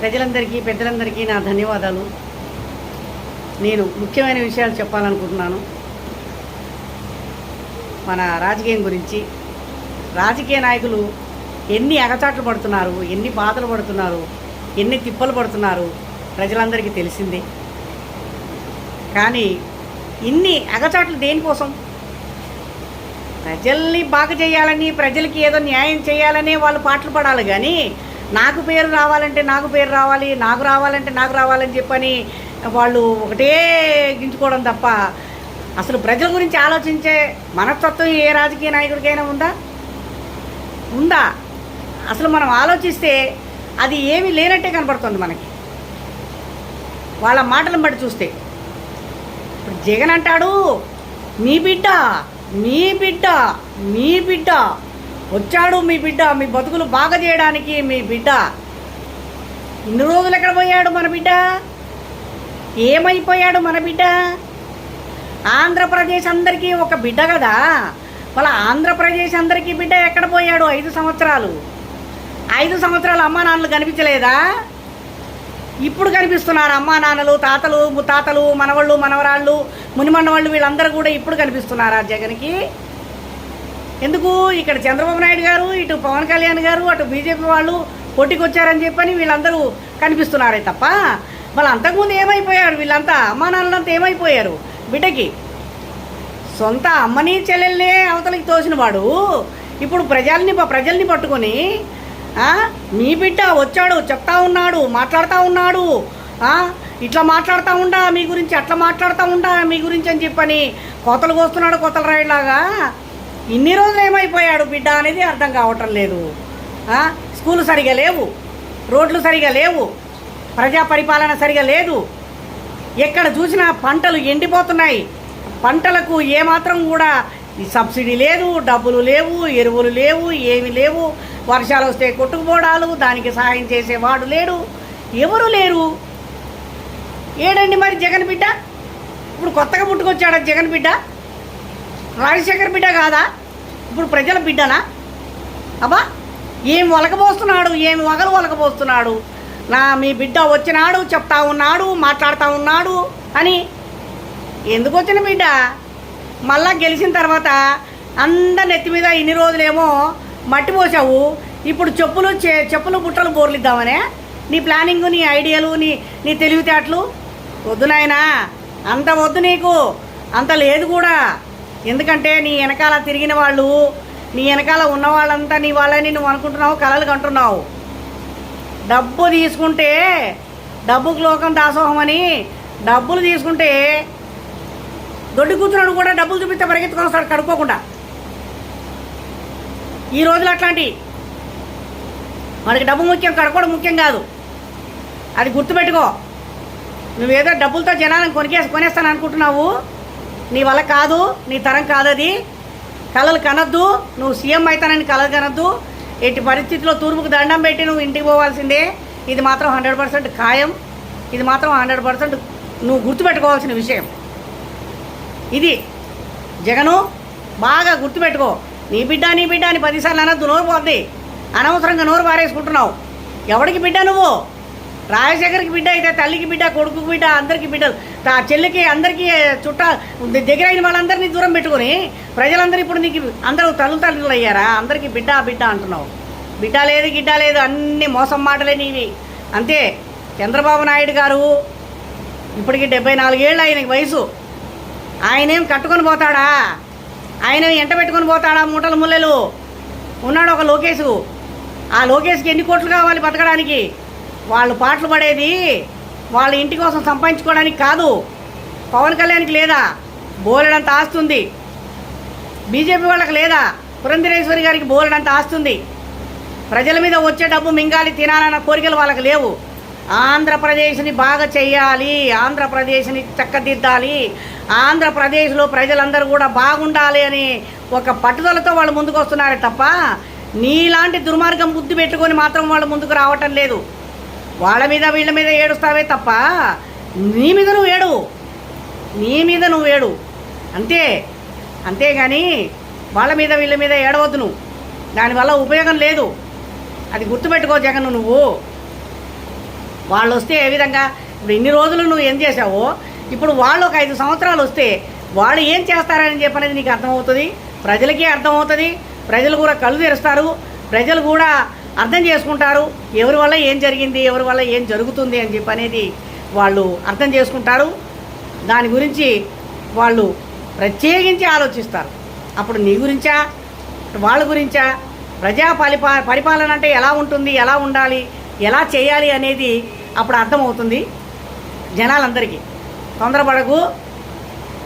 ప్రజలందరికీ పెద్దలందరికీ నా ధన్యవాదాలు. నేను ముఖ్యమైన విషయాలు చెప్పాలనుకుంటున్నాను. మన రాజకీయం గురించి. రాజకీయ నాయకులు ఎన్ని అగచాట్లు పడుతున్నారు, ఎన్ని బాధలు పడుతున్నారు, ఎన్ని తిప్పలు పడుతున్నారు ప్రజలందరికీ తెలిసిందే. కానీ ఇన్ని అగచాట్లు దేనికోసం? ప్రజల్ని బాగు చేయాలని, ప్రజలకి ఏదో న్యాయం చేయాలనే వాళ్ళు పాటలు పడాలి. కానీ నాకు పేరు రావాలంటే నాకు పేరు రావాలి, నాకు రావాలంటే నాకు రావాలని చెప్పని వాళ్ళు ఒకటే గించుకోవడం తప్ప అసలు ప్రజల గురించి ఆలోచించే మనస్తత్వం ఏ రాజకీయ నాయకుడికైనా ఉందా? అసలు మనం ఆలోచిస్తే అది ఏమీ లేనట్టే కనపడుతుంది మనకి, వాళ్ళ మాటలను బట్టి చూస్తే. ఇప్పుడు జగన్ అంటాడు, మీ బిడ్డ వచ్చాడు, మీ బిడ్డ మీ బతుకులు బాగా చేయడానికి మీ బిడ్డ. ఇన్ని రోజులు ఎక్కడ పోయాడు మన బిడ్డ? ఏమైపోయాడు మన బిడ్డ? ఆంధ్రప్రదేశ్ అందరికీ ఒక బిడ్డ కదా. వాళ్ళ ఆంధ్రప్రదేశ్ అందరికీ బిడ్డ ఎక్కడ పోయాడు? 5 సంవత్సరాలు అమ్మా నాన్నలు కనిపించలేదా? ఇప్పుడు కనిపిస్తున్నారు అమ్మా నాన్నలు, తాతలు, ముత్తాతలు, మనవాళ్ళు, మనవరాళ్ళు, మునిమన్నవాళ్ళు, వీళ్ళందరూ కూడా ఇప్పుడు కనిపిస్తున్నారా జగన్కి? ఎందుకు? ఇక్కడ చంద్రబాబు నాయుడు గారు, ఇటు పవన్ కళ్యాణ్ గారు, అటు బీజేపీ వాళ్ళు పోటీకి వచ్చారని చెప్పని వీళ్ళందరూ కనిపిస్తున్నారే తప్ప వాళ్ళు అంతకుముందు ఏమైపోయారు? వీళ్ళంతా అమ్మా నాన్నలంతా ఏమైపోయారు బిడ్డకి? సొంత అమ్మని చెల్లెల్నే అవతలకి తోసిన వాడు ఇప్పుడు ప్రజల్ని పట్టుకొని మీ బిడ్డ వచ్చాడు, చెప్తా ఉన్నాడు, మాట్లాడుతూ ఉన్నాడు, ఇట్లా మాట్లాడుతూ ఉండా మీ గురించి, అట్లా మాట్లాడుతూ ఉండా మీ గురించి అని చెప్పని కోతలు కోస్తున్నాడు, కోతలు రాయలాగా. ఇన్ని రోజులు ఏమైపోయాడు బిడ్డ అనేది అర్థం కావటం లేదు. స్కూలు సరిగా లేవు, రోడ్లు సరిగా లేవు, ప్రజా పరిపాలన సరిగా లేదు. ఎక్కడ చూసినా పంటలు ఎండిపోతున్నాయి. పంటలకు ఏమాత్రం కూడా సబ్సిడీ లేదు, డబ్బులు లేవు, ఎరువులు లేవు, ఏమి లేవు. వర్షాలు వస్తే కొట్టుకుపోవడాలు, దానికి సహాయం చేసేవాడు లేడు, ఎవరు లేరు. ఏడండి మరి జగన్ బిడ్డ? ఇప్పుడు కొత్తగా పుట్టుకొచ్చాడా జగన్ బిడ్డ? రాజశేఖర్ బిడ్డ కాదా? ఇప్పుడు ప్రజల బిడ్డనా? అబ్బా, ఏం ఒలకబోస్తున్నాడు, ఏమి వగలు ఒలకబోస్తున్నాడు. మీ బిడ్డ వచ్చినాడు, చెప్తా ఉన్నాడు, మాట్లాడుతూ ఉన్నాడు అని. ఎందుకు వచ్చిన బిడ్డ? మళ్ళా గెలిచిన తర్వాత అందరి నెత్తి మీద ఇన్ని రోజులేమో మట్టి పోసావు, ఇప్పుడు చెప్పులు బుట్టలు బోర్లిద్దామనే నీ ప్లానింగు, నీ ఐడియాలు, నీ తెలివితేటలు. వద్దు నాయనా, అంత వద్దు నీకు, అంత లేదు కూడా. ఎందుకంటే నీ వెనకాల తిరిగిన వాళ్ళు, నీ వెనకాల ఉన్న వాళ్ళంతా నీ వాళ్ళని నువ్వు అనుకుంటున్నావు, కలలు కంటున్నావు. డబ్బు తీసుకుంటే, డబ్బుకు లోకం దాసోహం అని డబ్బులు తీసుకుంటే దొడ్డి కూర్చున్నాడు కూడా డబ్బులు చూపిస్తే పరిగెత్తుకొని వస్తాడు కడుక్కోకుండా. ఈ రోజులు అట్లాంటి మనకి డబ్బు ముఖ్యం, కడుక్కోవడం ముఖ్యం కాదు. అది గుర్తుపెట్టుకో. నువ్వేదో డబ్బులతో జనాలను కొనేస్తాను అనుకుంటున్నావు, నీ వల్ల కాదు, నీ తరం కాదు అది. కలలు కనద్దు, నువ్వు సీఎం అవుతానని కలలు కనద్దు. ఎట్టి పరిస్థితిలో తూర్పుకు దండం పెట్టి నువ్వు ఇంటికి పోవాల్సిందే. ఇది మాత్రం 100% ఖాయం. ఇది మాత్రం 100% నువ్వు గుర్తుపెట్టుకోవాల్సిన విషయం. ఇది జగను, బాగా గుర్తుపెట్టుకో. నీ బిడ్డ అని 10 సార్లు అనద్దు, నోరు పోద్ది. అనవసరంగా నోరు పారేసుకుంటున్నావు. ఎవరికి బిడ్డ నువ్వు? రాజశేఖర్కి బిడ్డ అయితే తల్లికి బిడ్డ, కొడుకుకి బిడ్డ, అందరికీ బిడ్డలు, చెల్లికి, అందరికీ దగ్గర అయిన వాళ్ళందరినీ దూరం పెట్టుకొని ప్రజలందరూ ఇప్పుడు నీకు అందరూ తల్లులు అయ్యారా? అందరికీ బిడ్డ అంటున్నావు. బిడ్డ లేదు, గిడ్డ లేదు, అన్ని మోసం మాటలే నీవి. అంతే. చంద్రబాబు నాయుడు గారు ఇప్పటికి 74 ఏళ్ళు ఆయనకి వయసు. ఆయనేం కట్టుకొని పోతాడా? ఆయన ఎంట పెట్టుకొని పోతాడా? మూటలు ముల్లెలు ఉన్నాడు ఒక లోకేష్. ఆ లోకేష్కి ఎన్ని కోట్లు కావాలి బతకడానికి? వాళ్ళు పాటలు పడేది వాళ్ళ ఇంటి కోసం సంపాదించుకోవడానికి కాదు. పవన్ కళ్యాణ్కి లేదా? బోలెడంత ఆస్తుంది. బీజేపీ వాళ్ళకి లేదా? పురంధరేశ్వరి గారికి బోలెడంత ఆస్తుంది. ప్రజల మీద వచ్చే డబ్బు మింగాలి, తినాలన్న కోరికలు వాళ్ళకి లేవు. ఆంధ్రప్రదేశ్ని బాగా చెయ్యాలి, ఆంధ్రప్రదేశ్ని చక్కదిద్దాలి, ఆంధ్రప్రదేశ్లో ప్రజలందరూ కూడా బాగుండాలి అని ఒక పట్టుదలతో వాళ్ళు ముందుకు వస్తున్నారే తప్ప నీలాంటి దుర్మార్గం బుద్ధి పెట్టుకొని మాత్రం వాళ్ళు ముందుకు రావటం లేదు. వాళ్ళ మీద వీళ్ళ మీద ఏడుస్తావే తప్ప నీ మీద నువ్వు ఏడు అంతేగాని వాళ్ళ మీద వీళ్ళ మీద ఏడవద్దు నువ్వు. దానివల్ల ఉపయోగం లేదు. అది గుర్తుపెట్టుకో జగన్. నువ్వు వాళ్ళు వస్తే ఏ విధంగా ఇప్పుడు ఇన్ని రోజులు నువ్వు ఏం చేసావో ఇప్పుడు వాళ్ళు ఒక 5 సంవత్సరాలు వస్తే వాళ్ళు ఏం చేస్తారని చెప్పనేది నీకు అర్థమవుతుంది, ప్రజలకి అర్థమవుతుంది. ప్రజలు కూడా కళ్ళు తెరుస్తారు, ప్రజలు కూడా అర్థం చేసుకుంటారు ఎవరి వల్ల ఏం జరిగింది, ఎవరి వల్ల ఏం జరుగుతుంది అని చెప్పి అనేది వాళ్ళు అర్థం చేసుకుంటారు. దాని గురించి వాళ్ళు ప్రత్యేకించి ఆలోచిస్తారు. అప్పుడు నీ గురించా వాళ్ళ గురించా పరిపాలన అంటే ఎలా ఉంటుంది, ఎలా ఉండాలి, ఎలా చేయాలి అనేది అప్పుడు అర్థమవుతుంది జనాలందరికీ.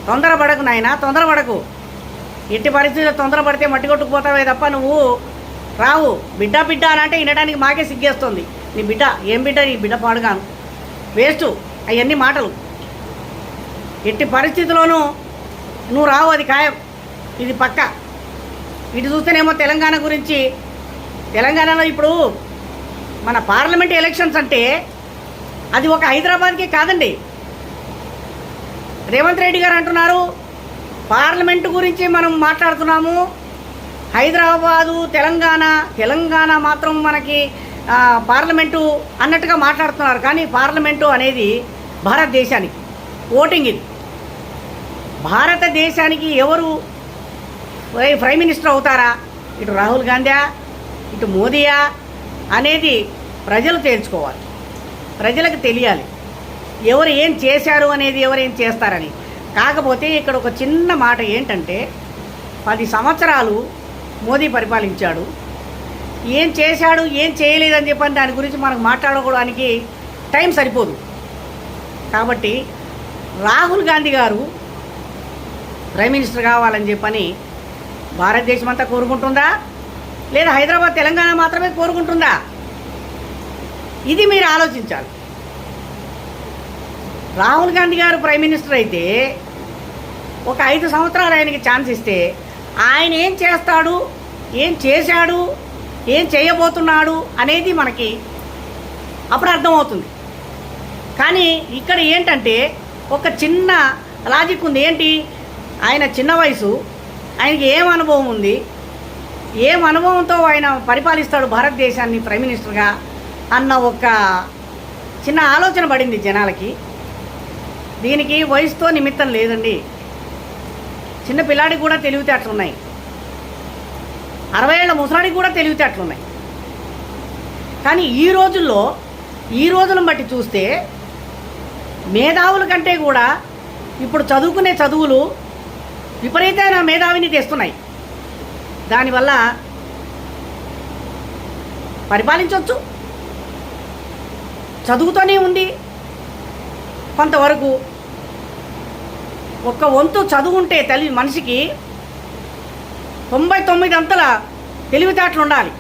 తొందరపడకు నాయనా, తొందరపడకు. ఎట్టి పరిస్థితుల్లో తొందరపడితే మట్టి కొట్టుకుపోతావే తప్ప నువ్వు రావు. బిడ్డ అని అంటే వినడానికి మాకే సిగ్గేస్తుంది. నీ బిడ్డ ఏం బిడ్డ, నీ బిడ్డ పాడుగాను వేస్ట్ అవన్నీ మాటలు. ఎట్టి పరిస్థితుల్లోనూ నువ్వు రావు, అది ఖాయం, ఇది పక్క. ఇటు చూస్తేనేమో తెలంగాణ గురించి, తెలంగాణలో ఇప్పుడు మన పార్లమెంట్ ఎలక్షన్స్ అంటే అది ఒక హైదరాబాద్కి కాదండి. రేవంత్ రెడ్డి గారు అంటున్నారు పార్లమెంటు గురించి మనం మాట్లాడుతున్నాము, హైదరాబాదు తెలంగాణ మాత్రం మనకి పార్లమెంటు అన్నట్టుగా మాట్లాడుతున్నారు. కానీ పార్లమెంటు అనేది భారతదేశానికి ఓటింగ్. ఇది భారతదేశానికి ఎవరు ప్రైమ్ మినిస్టర్ అవుతారా, ఇటు రాహుల్ గాంధీ ఇటు మోదీయా అనేది ప్రజలు తేల్చుకోవాలి. ప్రజలకు తెలియాలి ఎవరు ఏం చేశారు అనేది, ఎవరు ఏం చేస్తారని. కాకపోతే ఇక్కడ ఒక చిన్న మాట ఏంటంటే 10 సంవత్సరాలు మోదీ పరిపాలించాడు, ఏం చేశాడు ఏం చేయలేదని చెప్పని దాని గురించి మనకు మాట్లాడుకోవడానికి టైం సరిపోదు. కాబట్టి రాహుల్ గాంధీ గారు ప్రైమ్ మినిస్టర్ కావాలని చెప్పని భారతదేశం అంతా కోరుకుంటుందా, లేదా హైదరాబాద్ తెలంగాణ మాత్రమే కోరుకుంటుందా? ఇది మీరు ఆలోచించాలి. రాహుల్ గాంధీ గారు ప్రైమ్ మినిస్టర్ అయితే ఒక 5 సంవత్సరాలు ఆయనకి ఛాన్స్ ఇస్తే ఆయన ఏం చేస్తాడు, ఏం చేశాడు, ఏం చేయబోతున్నాడు అనేది మనకి అప్పుడు అర్థమవుతుంది. కానీ ఇక్కడ ఏంటంటే ఒక చిన్న లాజిక్ ఉంది. ఏంటి, ఆయన చిన్న వయసు, ఆయనకి ఏం అనుభవం ఉంది, ఏం అనుభవంతో ఆయన పరిపాలిస్తాడు భారతదేశాన్ని ప్రైమ్ మినిస్టర్గా అన్న ఒక చిన్న ఆలోచన పడింది జనాలకి. దీనికి వయసుతో నిమిత్తం లేదండి. చిన్న పిల్లాడికి కూడా తెలివితేటలున్నాయి, 60 ఏళ్ల ముసలాడికి కూడా తెలివితేటలున్నాయి. కానీ ఈ రోజులను బట్టి చూస్తే మేధావుల కంటే కూడా ఇప్పుడు చదువుకునే చదువులు విపరీతమైన మేధావిని తెస్తున్నాయి. దానివల్ల పరిపాలించవచ్చు. చదువుతూనే ఉంది కొంతవరకు. ఒక్క వంతు చదువు ఉంటే మనిషికి 99 అంతల తెలివితేటలు ఉండాలి.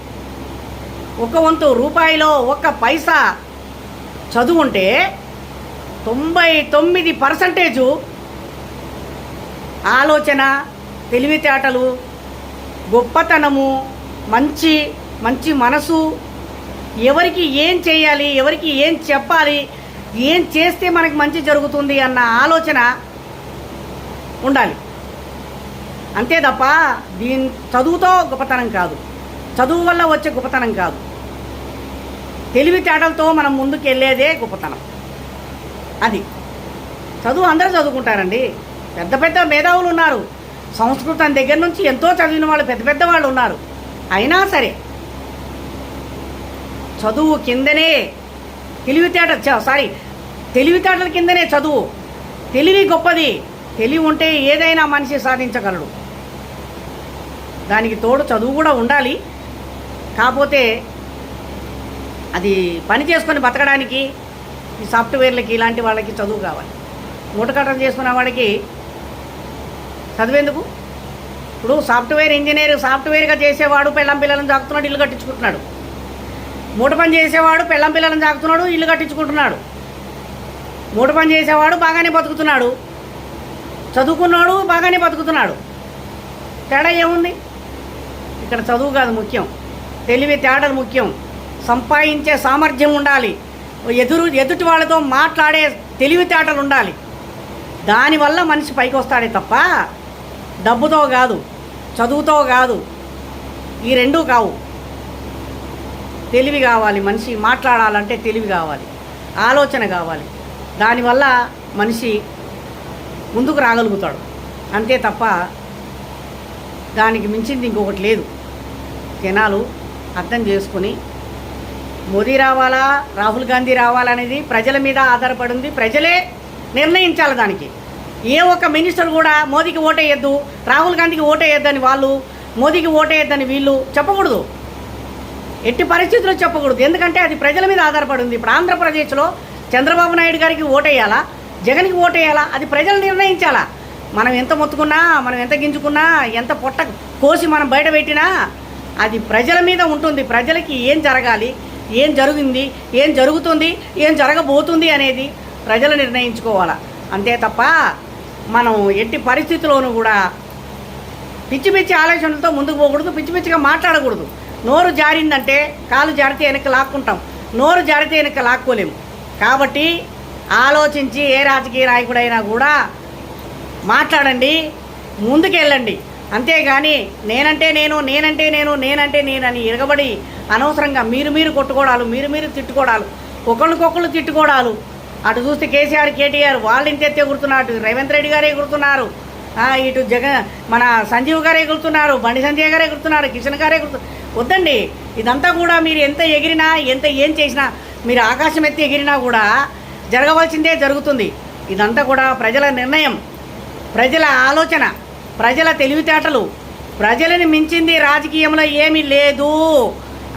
ఒక వంతు రూపాయిలో 1 పైసా చదువు ఉంటే 99% ఆలోచన, తెలివితేటలు, గొప్పతనము, మంచి మనసు, ఎవరికి ఏం చేయాలి, ఎవరికి ఏం చెప్పాలి, ఏం చేస్తే మనకి మంచి జరుగుతుంది అన్న ఆలోచన ఉండాలి. అంతే తప్ప చదువుతో గొప్పతనం కాదు, చదువు వల్ల వచ్చే గొప్పతనం కాదు. తెలివితేటలతో మనం ముందుకు వెళ్ళేదే గొప్పతనం. అది చదువు అందరూ చదువుకుంటారండి. పెద్ద మేధావులు ఉన్నారు. సంస్కృతం దగ్గర నుంచి ఎంతో చదివిన వాళ్ళు పెద్ద వాళ్ళు ఉన్నారు. అయినా చదువు కిందనే తెలివితేటల కిందనే చదువు. తెలివి గొప్పది. తెలివి ఉంటే ఏదైనా మనిషి సాధించగలడు. దానికి తోడు చదువు కూడా ఉండాలి. కాకపోతే అది పని చేసుకొని బతకడానికి ఈ సాఫ్ట్వేర్లకి ఇలాంటి వాళ్ళకి చదువు కావాలి. మూటకట్టం చేసుకున్న వాడికి చదువేందుకు? ఇప్పుడు సాఫ్ట్వేర్ ఇంజనీర్ సాఫ్ట్వేర్గా చేసేవాడు పెళ్ళం పిల్లలను జాకుతున్నాడు, ఇల్లు కట్టించుకుంటున్నాడు. మూట పని చేసేవాడు పెళ్ళం పిల్లలను జాకుతున్నాడు, ఇల్లు కట్టించుకుంటున్నాడు. మూట పని చేసేవాడు బాగానే బతుకుతున్నాడు, చదువుకున్నాడు బాగానే బతుకుతున్నాడు. తేడా ఏముంది? ఇక్కడ చదువు కాదు ముఖ్యం, తెలివితేటలు ముఖ్యం. సంపాదించే సామర్థ్యం ఉండాలి, ఎదుటి వాళ్ళతో మాట్లాడే తెలివితేటలు ఉండాలి. దానివల్ల మనిషి పైకి వస్తాడే తప్ప డబ్బుతో కాదు, చదువుతో కాదు. ఈ రెండూ కావు. తెలివి కావాలి. మనిషి మాట్లాడాలంటే తెలివి కావాలి. ఆలోచన కావాలి. దానివల్ల మనిషి ముందుకు రాగలుగుతాడు. అంతే తప్ప దానికి మించింది ఇంకొకటి లేదు. జనాలు అర్థం చేసుకుని మోదీ రావాలా, రాహుల్ గాంధీ రావాలనేది ప్రజల మీద ఆధారపడి ఉంది. ప్రజలే నిర్ణయించాలి దానికి. ఏ ఒక్క మినిస్టర్ కూడా మోదీకి ఓటేయద్దు, రాహుల్ గాంధీకి ఓటేయద్దని వాళ్ళు, మోదీకి ఓటేయద్దని వీళ్ళు చెప్పకూడదు. ఎట్టి పరిస్థితుల్లో చెప్పకూడదు. ఎందుకంటే అది ప్రజల మీద ఆధారపడి ఉంది. ఇప్పుడు ఆంధ్రప్రదేశ్లో చంద్రబాబు నాయుడు గారికి ఓటేయాలా, జగన్కి ఓటేయాలా, అది ప్రజలు నిర్ణయించాలా. మనం ఎంత మొత్తుకున్నా, మనం ఎంత గింజుకున్నా, ఎంత పొట్ట కోసి మనం బయట పెట్టినా అది ప్రజల మీద ఉంటుంది. ప్రజలకి ఏం జరగాలి, ఏం జరిగింది, ఏం జరుగుతుంది, ఏం జరగబోతుంది అనేది ప్రజలు నిర్ణయించుకోవాలా. అంతే తప్ప మనం ఎట్టి పరిస్థితుల్లోనూ కూడా పిచ్చి పిచ్చి ఆలోచనలతో ముందుకు పోకూడదు, పిచ్చి పిచ్చిగా మాట్లాడకూడదు. నోరు జారిందంటే కాలు జారితే వెనక్కి లాక్కుంటాం, నోరు జారితే వెనక్కి లాక్కోలేము. కాబట్టి ఆలోచించి ఏ రాజకీయ నాయకుడైనా కూడా మాట్లాడండి, ముందుకెళ్ళండి. అంతేగాని నేనంటే నేను, నేనంటే నేను, నేనంటే నేనని ఎరగబడి అనవసరంగా మీరు కొట్టుకోవడాలు, మీరు తిట్టుకోవడాలు, ఒకళ్ళకొకళ్ళు తిట్టుకోవడాలు. అటు చూస్తే కేసీఆర్, కేటీఆర్ వాళ్ళు ఇంత ఎగురుతున్నారు, అటు రేవంత్ రెడ్డి గారే ఎగురుతున్నారు, ఇటు మన సంజీవ్ గారే ఎగురుతున్నారు, బండి సంజయ్ గారే ఎగురుతున్నారు, కిషన్ గారే ఎగురుతున్నారు. వద్దండి. ఇదంతా కూడా మీరు ఎంత ఎగిరినా, ఎంత ఏం చేసినా, మీరు ఆకాశం ఎత్తి ఎగిరినా కూడా జరగవలసిందే జరుగుతుంది. ఇదంతా కూడా ప్రజల నిర్ణయం, ప్రజల ఆలోచన, ప్రజల తెలివితేటలు. ప్రజలని మించింది రాజకీయంలో ఏమీ లేదు.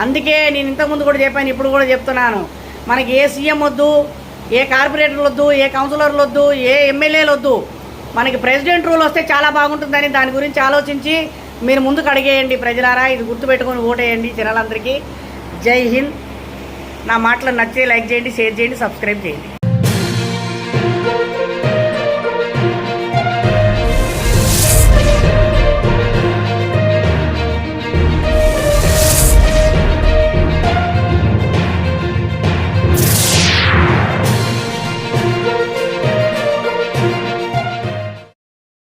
అందుకే నేను ఇంతకుముందు కూడా చెప్పాను, ఇప్పుడు కూడా చెప్తున్నాను. మనకి ఏ సీఎం వద్దు, ఏ కార్పొరేటర్లు వద్దు, ఏ కౌన్సిలర్లు వద్దు, ఏ ఎమ్మెల్యేలు వద్దు. మనకి ప్రెసిడెంట్ రూల్ వస్తే చాలా బాగుంటుందని దాని గురించి ఆలోచించి మీరు ముందుకు అడిగేయండి. ప్రజలారా, ఇది గుర్తుపెట్టుకొని ఓటేయండి. జనాలందరికీ జై హింద్. నా మాటలు నచ్చితే లైక్ చేయండి, షేర్ చేయండి, సబ్స్క్రైబ్ చేయండి.